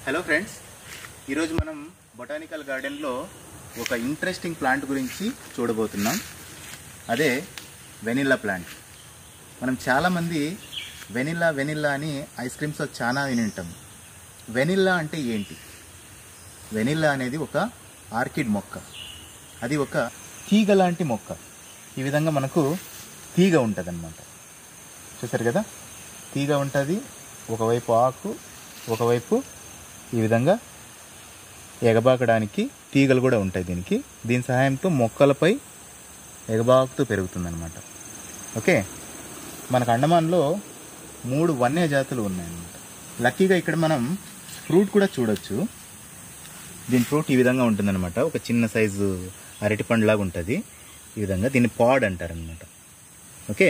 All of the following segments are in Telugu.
హలో ఫ్రెండ్స్, ఈరోజు మనం బొటానికల్ గార్డెన్లో ఒక ఇంట్రెస్టింగ్ ప్లాంట్ గురించి చూడబోతున్నాం. అదే వెనిల్లా ప్లాంట్. మనం చాలామంది వెనిల్లా అని ఐస్ క్రీమ్స్లో చాలా విని ఉంటాం. వెనిల్లా అంటే ఏంటి? వెనిల్లా అనేది ఒక ఆర్కిడ్ మొక్క. అది ఒక తీగ లాంటి మొక్క. ఈ విధంగా మనకు తీగ ఉంటుంది అన్నమాట. చూసారు కదా, తీగ ఉంటుంది. ఒకవైపు ఆకు, ఒకవైపు ఈ విధంగా ఎగబాకడానికి తీగలు కూడా ఉంటాయి దీనికి. దీని సహాయంతో మొక్కలపై ఎగబాకుతూ పెరుగుతుందన్నమాట. ఓకే, మనకు అండమాన్లో 3 వన్య జాతులు ఉన్నాయన్నమాట. లక్కీగా ఇక్కడ మనం ఫ్రూట్ కూడా చూడొచ్చు. దీని ఫ్రూట్ ఈ విధంగా ఉంటుందన్నమాట. ఒక చిన్న సైజు అరటిపండులాగా ఉంటుంది. ఈ విధంగా దీన్ని పాడ్ అంటారనమాట. ఓకే,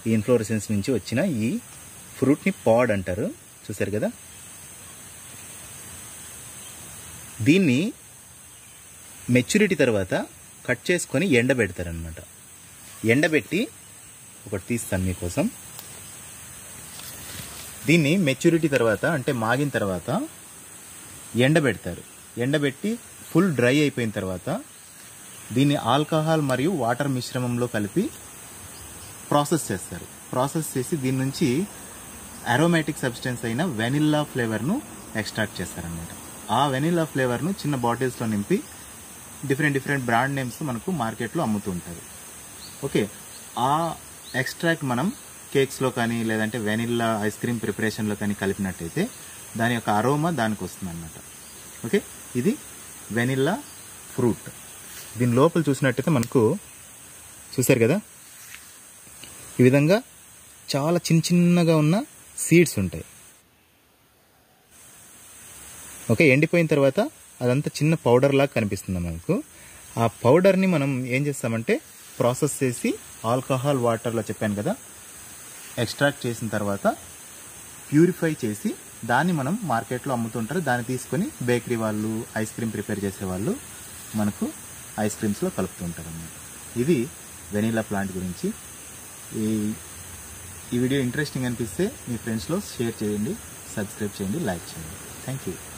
ఈ ఇన్ఫ్లోరెసెన్స్ నుంచి వచ్చిన ఈ ఫ్రూట్ని పాడ్ అంటారు. చూసారు కదా, దీన్ని మెచ్యూరిటీ తర్వాత కట్ చేసుకొని ఎండబెడతారనమాట. ఎండబెట్టి ఒకటి తీస్తాను మీకోసం. దీన్ని మెచ్యూరిటీ తర్వాత అంటే మాగిన తర్వాత ఎండబెడతారు. ఎండబెట్టి ఫుల్ డ్రై అయిపోయిన తర్వాత దీన్ని ఆల్కహాల్ మరియు వాటర్ మిశ్రమంలో కలిపి ప్రాసెస్ చేస్తారు. ప్రాసెస్ చేసి దీని నుంచి అరోమాటిక్ సబ్స్టెన్స్ అయిన వెనిల్లా ఫ్లేవర్ను ఎక్స్ట్రాక్ట్ చేస్తారనమాట. ఆ వెనిల్లా ఫ్లేవర్ను చిన్న బాటిల్స్లో నింపి డిఫరెంట్ బ్రాండ్ నేమ్స్ మనకు మార్కెట్లో అమ్ముతూ ఉంటారు. ఓకే, ఆ ఎక్స్ట్రాక్ట్ మనం కేక్స్లో కానీ లేదంటే వెనిల్లా ఐస్ క్రీమ్ ప్రిపరేషన్లో కానీ కలిపినట్టయితే దాని యొక్క అరోమా దానికి వస్తుంది అన్నమాట. ఓకే, ఇది వెనిల్లా ఫ్రూట్. దీని లోపల చూసినట్టయితే మనకు చూసారు కదా, ఈ విధంగా చాలా చిన్నగా ఉన్న సీడ్స్ ఉంటాయి. ఓకే, ఎండిపోయిన తర్వాత అదంతా చిన్న పౌడర్ లాగా కనిపిస్తుంది మనకు. ఆ పౌడర్ని మనం ఏం చేస్తామంటే ప్రాసెస్ చేసి ఆల్కహాల్ వాటర్లో చెప్పాను కదా, ఎక్స్ట్రాక్ట్ చేసిన తర్వాత ప్యూరిఫై చేసి దాన్ని మనం మార్కెట్లో అమ్ముతుంటారు. దాన్ని తీసుకొని బేకరీ వాళ్ళు, ఐస్ క్రీమ్ ప్రిపేర్ చేసే వాళ్ళు మనకు ఐస్ క్రీమ్స్లో కలుపుతుంటారు అన్నమాట. ఇది వెనిల్లా ప్లాంట్ గురించి. ఈ వీడియో ఇంట్రెస్టింగ్ అనిపిస్తే మీ ఫ్రెండ్స్లో షేర్ చేయండి, సబ్స్క్రైబ్ చేయండి, లైక్ చేయండి. Thank you.